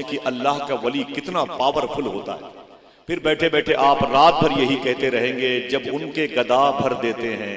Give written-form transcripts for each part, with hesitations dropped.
कि अल्लाह का वली कितना पावरफुल होता है। फिर बैठे बैठे आप रात भर यही कहते रहेंगे, जब उनके गदा भर देते हैं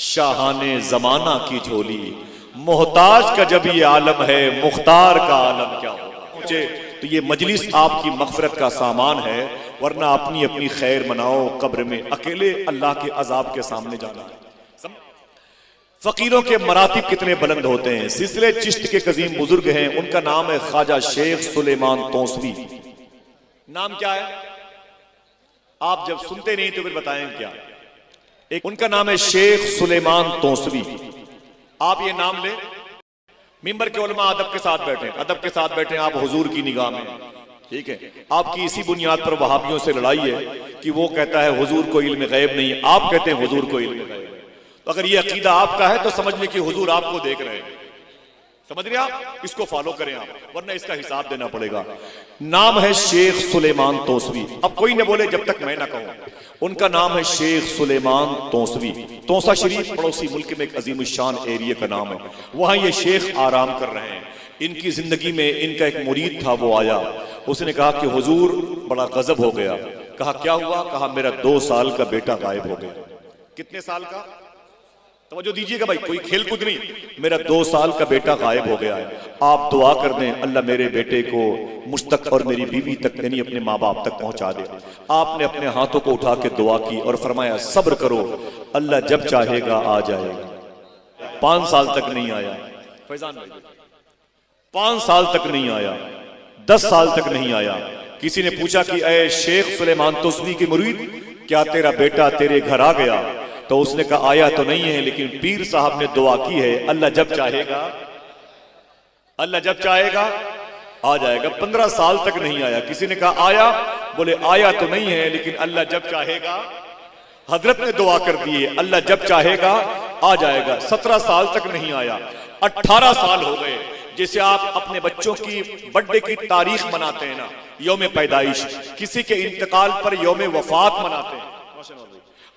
शाहाने जमाना की झोली, मोहताज का जब ये आलम है मुख्तार का आलम क्या होगा। तो ये मजलिस आपकी मगफरत का सामान है, वरना अपनी अपनी खैर मनाओ, कब्र में अकेले अल्लाह के अजाब के सामने जाना है। फकीरों के मरातिब कितने बुलंद होते हैं। सिलसिले चिश्त के कजीम बुजुर्ग हैं, उनका नाम है ख्वाजा शेख सुलेमान तौसवी। नाम क्या है? आप जब सुनते नहीं तो फिर बताएं क्या। एक उनका नाम है शेख सुलेमान तौसवी। आप ये नाम ले, मिंबर के उलमा अदब के साथ बैठे, अदब के साथ बैठे आप हुजूर की निगाह में, ठीक है। आपकी इसी बुनियाद पर वहाबियों से लड़ाई है कि वो कहता है हुजूर को इल्म गैब नहीं, आप कहते हैं हुजूर को इल्म गैब। तो अगर ये अकीदा आपका है तो समझ लें कि हुजूर आपको देख रहे हैं। समझ रहे आप? इसको फॉलो करें आप, वरना इसका हिसाब देना पड़ेगा। नाम है शेख सुलेमान तौसवी। अब कोई न बोले जब तक मैं ना कहूं। उनका नाम है शेख सुलेमान तौसवी। तौसा शरीफ पड़ोसी मुल्क में एक अजीम शान एरिया का नाम है, वहां ये शेख आराम कर रहे हैं। इनकी जिंदगी में इनका एक मुरीद था, वो आया, उसने कहा कि हुजूर बड़ा गजब हो गया। कहा क्या हुआ? कहा मेरा 2 साल का बेटा गायब हो गया। कितने साल का? तवज्जो दीजिएगा भाई, कोई खेल कूद नहीं। मेरा 2 साल का बेटा गायब हो गया है, आप दुआ कर दें अल्लाह मेरे बेटे को मुझ तक और मेरी बीवी तक, यानी अपने माँ बाप तक पहुंचा दे। आपने अपने हाथों को उठा के दुआ की और फरमाया सब्र करो, अल्लाह जब चाहेगा आ जाएगा। 5 साल तक नहीं आया फैजान भाई, 5 साल तक नहीं आया, 10 साल तक नहीं आया। किसी ने पूछा कि ऐ शेख सुलेमान तौसवी की मुरीद, क्या तेरा बेटा तेरे घर आ गया? तो उसने कहा आया तो नहीं है, लेकिन पीर साहब ने दुआ की है, अल्लाह जब चाहेगा, अल्लाह जब चाहेगा आ जाएगा। 15 साल तक नहीं आया। किसी ने कहा आया? बोले आया तो नहीं है, लेकिन अल्लाह जब चाहेगा। हजरत ने दुआ कर दी है, अल्लाह जब चाहेगा आ जाएगा। 17 साल तक नहीं आया। 18 साल हो गए। जैसे आप अपने बच्चों की बर्थडे की तारीख मनाते हैं ना, यौम पैदाइश, किसी के इंतकाल पर यौम वफात मनाते हैं,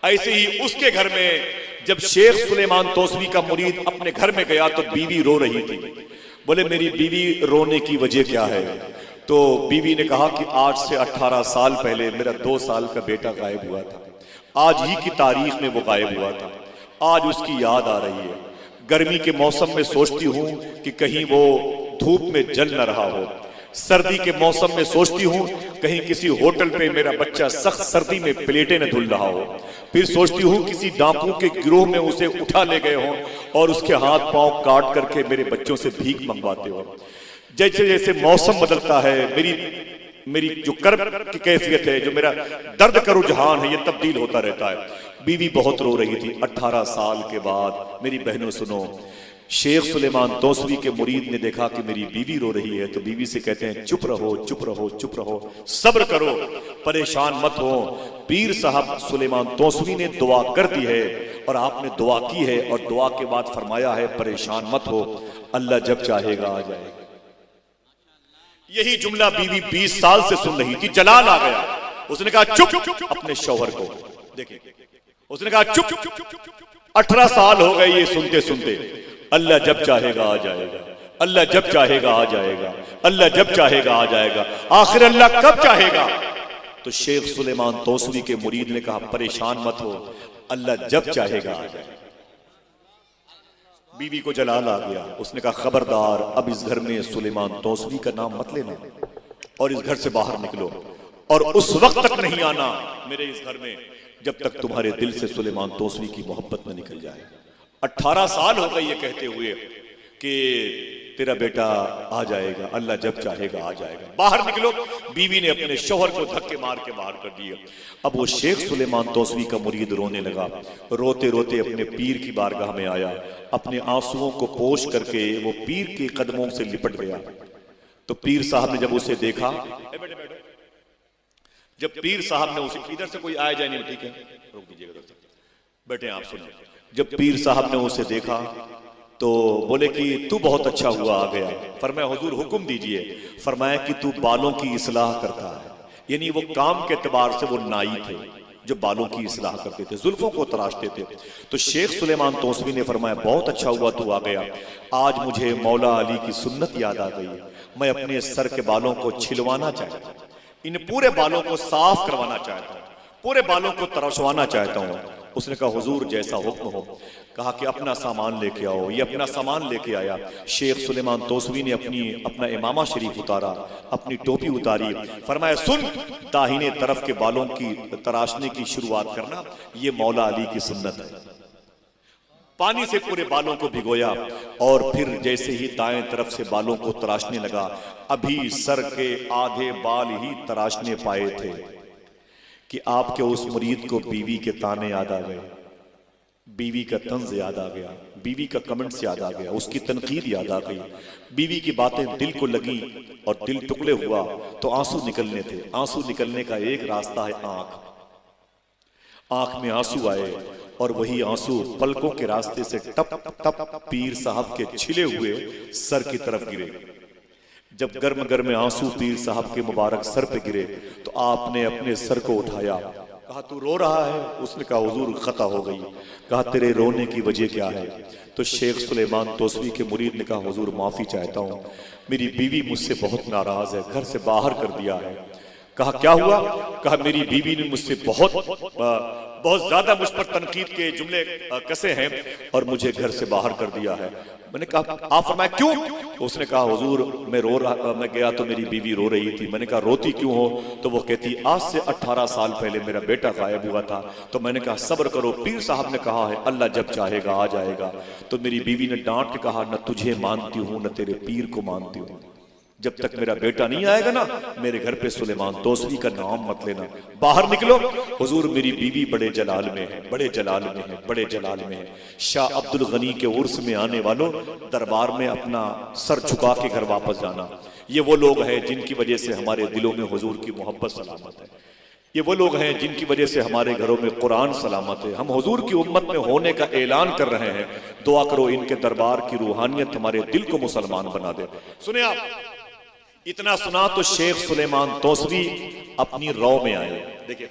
ऐसे ही उसके घर में जब शेख सुलेमान तौसवी का मुरीद अपने घर में गया तो बीवी रो रही थी। बोले मेरी बीवी रोने की वजह क्या है? तो बीवी ने कहा कि आज से 18 साल पहले मेरा 2 साल का बेटा गायब हुआ था, आज ही की तारीख में वो गायब हुआ था, आज उसकी याद आ रही है। गर्मी के मौसम में सोचती हूँ कि कहीं वो धूप में जल न रहा हो, सर्दी के मौसम में सोचती हूँ कहीं किसी होटल पे मेरा बच्चा सख्त सर्दी में प्लेटें न धुल रहा हो, फिर सोचती हूँ किसी डाकुओं के गिरोह में उसे उठा ले गए हों और उसके हाथ पांव काट करके मेरे बच्चों से भीख मंगवाते हो। जैसे जैसे मौसम बदलता है मेरी जो कर्ब की कैफियत है, जो मेरा दर्द का रुझान है, ये तब्दील होता रहता है। बीवी बहुत रो रही थी। 18 साल के बाद मेरी बहनों सुनो, शेख सुलेमान तौसवी के मुरीद ने देखा कि मेरी बीवी रो रही है, तो बीवी से कहते हैं चुप रहो, चुप रहो, चुप रहो, सब्र करो, परेशान मत हो। पीर साहब सुलेमान तौसवी ने दुआ कर दी है और आपने दुआ की है, और दुआ के बाद फरमाया है परेशान मत हो, अल्लाह जब चाहेगा आ जाएगा। यही जुमला बीवी 20 साल से सुन रही थी। जलाल आ गया, उसने कहा चुप अपने शौहर को। देखिए, उसने कहा चुप। 18 साल हो गए ये सुनते सुनते। अल्लाह जब चाहेगा आ जाएगा, अल्लाह जब चाहेगा आ जाएगा, अल्लाह जब चाहेगा आ जाएगा। आखिर अल्लाह कब चाहेगा? तो शेख सुलेमान तौसवी के मुरीद ने कहा परेशान मत हो, अल्लाह जब चाहेगा आ जाएगा। बीवी को जलाल आ गया। उसने कहा खबरदार, अब इस घर में सुलेमान तौसवी का नाम मत लेना और इस घर से बाहर निकलो, और उस वक्त तक नहीं आना मेरे इस घर में जब तक तुम्हारे दिल से सुलेमान तौसवी की मोहब्बत न निकल जाए। 18 साल हो गए ये कहते हुए कि तेरा बेटा आ जाएगा, अल्लाह जब चाहेगा आ जाएगा, बाहर निकलो। बीवी ने अपने शौहर को धक्के मार के बाहर कर दिया। अब वो शेख सुलेमान तौसवी का मुरीद रोने लगा। रोते रोते अपने पीर की बारगाह में आया, अपने आंसुओं को पोंछ करके वो पीर के कदमों से लिपट गया। तो पीर साहब ने जब उसे देखा, जब पीर साहब ने उसे, इधर से कोई आया जाए नहीं, ठीक है रोक दीजिएगा, बैठे आप सुनो। जब पीर साहब ने उसे देखा तो बोले कि तू बहुत अच्छा हुआ आ गया। फरमाया हुजूर हुक्म दीजिए। फरमाया कि तू बालों की इस्लाह करता है, यानी वो काम के एतबार से वो नाई थे जो बालों की इस्लाह करते थे, जुल्फों को तराशते थे। तो शेख सुलेमान तौसवी ने फरमाया बहुत अच्छा हुआ तू आ गया, आज मुझे मौला अली की सुन्नत याद आ गई है, मैं अपने सर के बालों को छिलवाना चाहता हूँ, इन पूरे बालों को साफ करवाना चाहता हूँ, पूरे बालों को तरशवाना चाहता हूँ। उसने कहा हुजूर जैसा हुक्म हो। कहा कि अपना सामान लेके आओ। ये अपना सामान लेके आया। शेख सुलेमान तोसवी ने अपना इमामा शरीफ उतारा, अपनी टोपी उतारी, फरमाया सुन, दाहिने तरफ के बालों की तराशने की शुरुआत करना, ये मौला अली की सुन्नत है। पानी से पूरे बालों को भिगोया और फिर जैसे ही दाएं तरफ से बालों को तराशने लगा, अभी सर के आधे बाल ही तराशने पाए थे कि आपके उस मुरीद को बीवी के ताने याद आ गए, बीवी का तंज याद आ गया, बीवी का कमेंट्स याद आ गया, उसकी तनकीद याद आ गई, बीवी की बातें दिल को लगी और दिल टुकड़े हुआ तो आंसू निकलने थे। आंसू निकलने का एक रास्ता है आंख। आंख में आंसू आए और वही आंसू पलकों के रास्ते से टप टप पीर साहब के छिले हुए सर की तरफ गिरे। जब गर्म गर्म आंसू पीर साहब के मुबारक सर पे गिरे तो आपने अपने सर को उठाया। कहा तू रो रहा है? उसने कहा हुजूर खता हो गई। कहा तेरे रोने की वजह क्या है? तो शेख सुलेमान तोसवी के मुरीद ने कहा हुजूर माफी चाहता हूँ, मेरी बीवी मुझसे बहुत नाराज है, घर से बाहर कर दिया है। कहा क्या हुआ? कहा मेरी बीवी ने मुझसे बहुत ज्यादा मुझ पर तनकीद के जुमले कसे हैं और मुझे घर से बाहर कर दिया है। मैंने कहा आप फरमाया क्यों? उसने कहा हुजूर मैं गया तो मेरी बीवी रो रही थी। मैंने कहा रोती क्यों हो? तो वो कहती आज से 18 साल पहले मेरा बेटा गायब हुआ था। तो मैंने कहा सब्र करो, पीर साहब ने कहा है अल्लाह जब चाहेगा आ जाएगा। तो मेरी बीवी ने डांट के कहा न तुझे मानती हूं न तेरे पीर को मानती हूं, जब तक मेरा बेटा नहीं आएगा ना मेरे घर पे सुलेमान तोसवी का नाम मत लेना, बाहर निकलो। हुजूर मेरी बीवी बड़े जलाल में है, बड़े जलाल में है, बड़े जलाल में है। शाह अब्दुल गनी के उर्स में आने वालों दरबार में अपना सर झुका के घर वापस जाना। ये वो लोग हैं जिनकी वजह से हमारे दिलों में हुजूर की मोहब्बत सलामत है। ये वो लोग हैं जिनकी वजह से हमारे घरों में कुरान सलामत है। हम हुजूर की उम्मत में होने का ऐलान कर रहे हैं। दुआ करो इनके दरबार की रूहानियत हमारे दिल को मुसलमान बना दे। सुने आप, इतना सुना तो शेख सुलेमान तोसवी अपनी रौ में आए। देखिए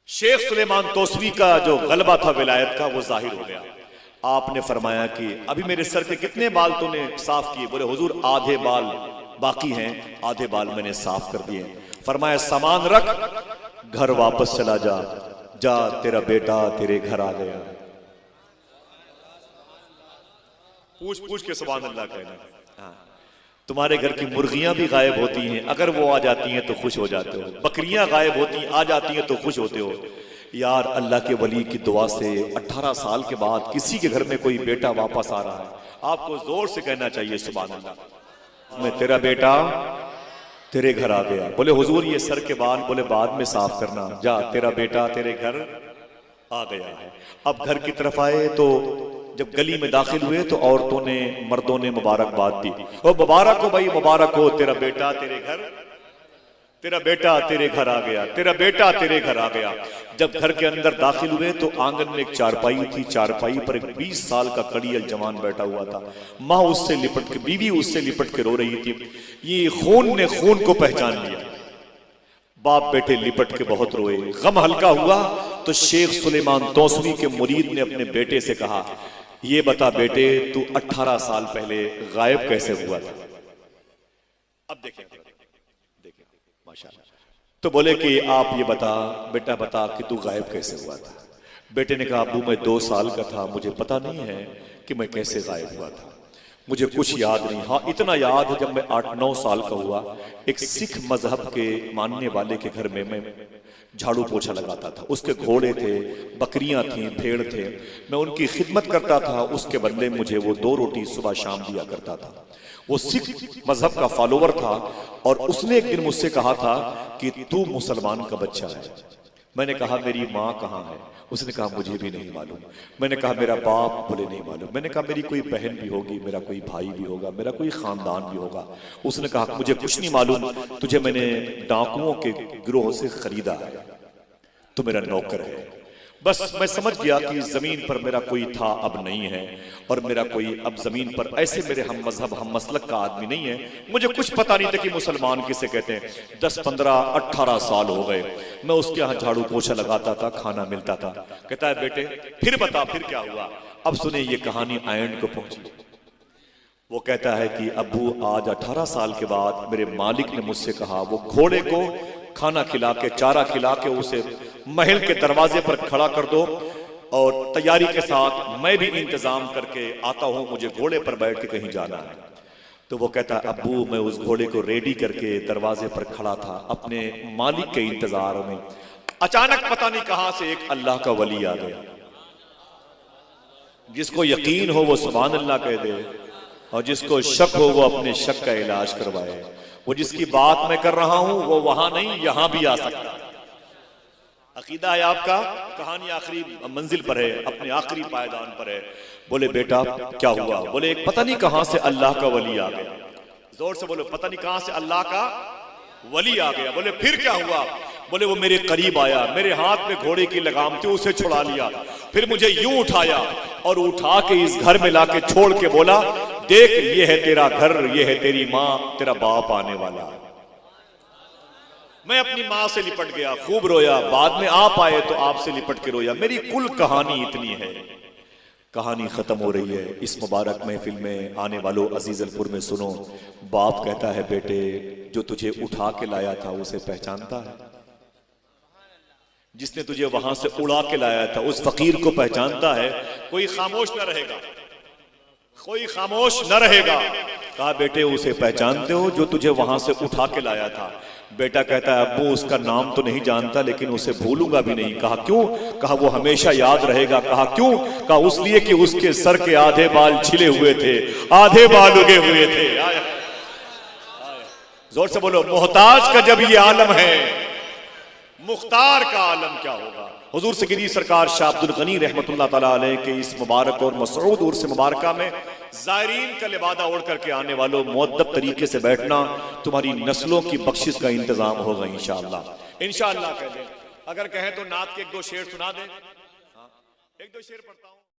शेख सुलेमान तोसवी का जो गलबा था विलायत का वो जाहिर हो गया। आपने फरमाया कि अभी मेरे सर के कितने बाल तूने साफ किए? बोले हुजूर आधे बाल बाकी हैं, आधे बाल मैंने साफ कर दिए। फरमाया सामान रख, घर वापस चला जा, जा तेरा बेटा तेरे घर आ गया। पूछ पूछ के सुभान अल्लाह कहना। हाँ, तुम्हारे घर की मुर्गियां भी गायब होती हैं, अगर वो आ जाती हैं तो खुश हो जाते हो। बकरियां गायब होती आ जाती हैं तो खुश होते हो। यार अल्लाह के वली की दुआ से 18 साल के बाद किसी के घर में कोई बेटा वापस आ रहा है, आपको जोर से कहना चाहिए सुभान अल्लाह। मैं तेरा बेटा तेरे घर आ गया। बोले हुजूर ये सर के बाल, बोले बाद में साफ करना, जा तेरा बेटा तेरे घर आ गया है। अब घर की तरफ आए तो जब गली में दाखिल हुए तो औरतों ने मर्दों ने मुबारकबाद दी। ओ मुबारक हो भाई, मुबारक हो, तेरा बेटा तेरे घर, तेरा बेटा तेरे घर आ गया, तेरा बेटा तेरे घर आ गया। जब घर के अंदर दाखिल हुए तो आंगन में एक चारपाई थी, चारपाई पर एक 20 साल का कड़ियल जवान बैठा हुआ था। माँ उससे लिपट के, बीवी उससे लिपट के रो रही थी। ये खून ने खून को पहचान लिया। बाप बेटे लिपट के बहुत रोए। गम हल्का हुआ तो शेख सुलेमान तोसवी के मुरीद ने अपने बेटे से कहा ये बता बेटे तू 18 साल पहले गायब कैसे हुआ था? अब देखें माशाल्लाह। तो बोले कि आप ये बता बेटा, बता कि तू गायब कैसे हुआ था? बेटे ने कहा अब्बू मैं 2 साल का था, मुझे पता नहीं है कि मैं कैसे गायब हुआ था, मुझे कुछ याद नहीं। हाँ इतना याद है जब मैं 8-9 साल का हुआ, एक सिख मजहब के मानने वाले के घर में मैं झाड़ू पोछा लगाता था। उसके घोड़े थे, बकरियां थीं, भेड़ थे, मैं उनकी खिदमत करता था। उसके बदले मुझे वो 2 रोटी सुबह शाम दिया करता था। वो सिख मजहब का फॉलोवर था और उसने एक दिन मुझसे कहा था कि तू मुसलमान का बच्चा है। मैंने कहा मेरी माँ कहाँ है? उसने कहा मुझे भी नहीं मालूम। मैंने कहा मेरा बाप? बोले नहीं मालूम। मैंने कहा मेरी कोई बहन भी होगी, मेरा कोई भाई भी होगा, मेरा कोई खानदान भी होगा। उसने कहा मुझे कुछ नहीं मालूम, तुझे मैंने डाकुओं के गिरोह से खरीदा है, तू मेरा नौकर है। बस मैं समझ गया कि जमीन पर मेरा कोई था अब नहीं है और मेरा कोई अब जमीन पर ऐसे मेरे हम मजहब हम मसलक का आदमी नहीं है। मुझे कुछ पता नहीं था कि मुसलमान किसे कहते हैं। 10, 15, 18 साल हो गए मैं उसके यहाँ झाड़ू पोछा लगाता था, खाना मिलता था। कहता है बेटे फिर बता फिर क्या हुआ? अब सुने ये कहानी आयन को पहुंची। वो कहता है कि अब्बू आज 18 साल के बाद मेरे मालिक ने मुझसे कहा वो घोड़े को खाना खिला के चारा खिला के उसे महल के दरवाजे पर खड़ा कर दो और तैयारी के साथ मैं भी इंतजाम करके आता हूं, मुझे घोड़े पर बैठ के कहीं जाना है। तो वो कहता है अब्बू मैं उस घोड़े को रेडी करके दरवाजे पर खड़ा था अपने मालिक के इंतजार में, अचानक पता नहीं कहां से एक अल्लाह का वली आ गया। जिसको यकीन हो वो सुभान अल्लाह कह दे और जिसको शक हो वो अपने शक का इलाज करवाए। वो जिसकी बात मैं कर रहा हूं वो वहां नहीं यहां भी आ सकता है। अकीदा है आपका, कहानी आखिरी मंजिल पर है, अपने आखिरी पायदान पर है। बोले बेटा क्या हुआ? बोले एक पता नहीं कहां से अल्लाह का वली आ गया। जोर से बोलो, पता नहीं कहां से अल्लाह का वली आ गया। बोले फिर क्या हुआ? बोले वो मेरे करीब आया, मेरे हाथ में घोड़े की लगाम थी, उसे छुड़ा लिया, फिर मुझे यूं उठाया और उठा के इस घर में लाके छोड़ के बोला देख ये है तेरा घर, ये है तेरी माँ, तेरा बाप आने वाला है। मैं अपनी माँ से लिपट गया, खूब रोया, बाद में आप आए तो आपसे लिपट के रोया। मेरी कुल कहानी इतनी है। कहानी खत्म हो रही है। इस मुबारक महफिल में आने वालों अजीजलपुर में सुनो, बाप कहता है बेटे जो तुझे उठा के लाया था उसे पहचानता है? जिसने तुझे वहां से उड़ा के लाया था उस फकीर को पहचानता है? कोई खामोश न रहेगा, कोई खामोश न रहेगा। कहा बेटे उसे पहचानते हो जो तुझे वहां से उठा के लाया था? बेटा कहता है अब्बू उसका नाम तो नहीं जानता लेकिन उसे भूलूंगा भी नहीं। कहा क्यों? कहा वो हमेशा याद रहेगा। कहा क्यों? कहा उसलिए कि उसके सर के आधे बाल छिले हुए थे, आधे बाल उगे हुए थे। जोर से बोलो, मोहताज का जब ये आलम है, मुख्तार का आलम क्या होगा। हुजूर से गिरी सरकार शाह अब्दुल गनी रहमतुल्लाह ताला अलैह के इस मुबारक और मसऊद उर्स मुबारका में ज़ायरीन का लिबादा ओढ़ करके आने वालों मुअद्दब तरीके से बैठना, तुम्हारी नस्लों की बख्शिश का इंतजाम होगा इंशाअल्लाह। इंशाअल्लाह कह दें, अगर कहें तो नात के एक दो शेर सुना दें। हाँ, एक दो शेर पढ़ता हूं।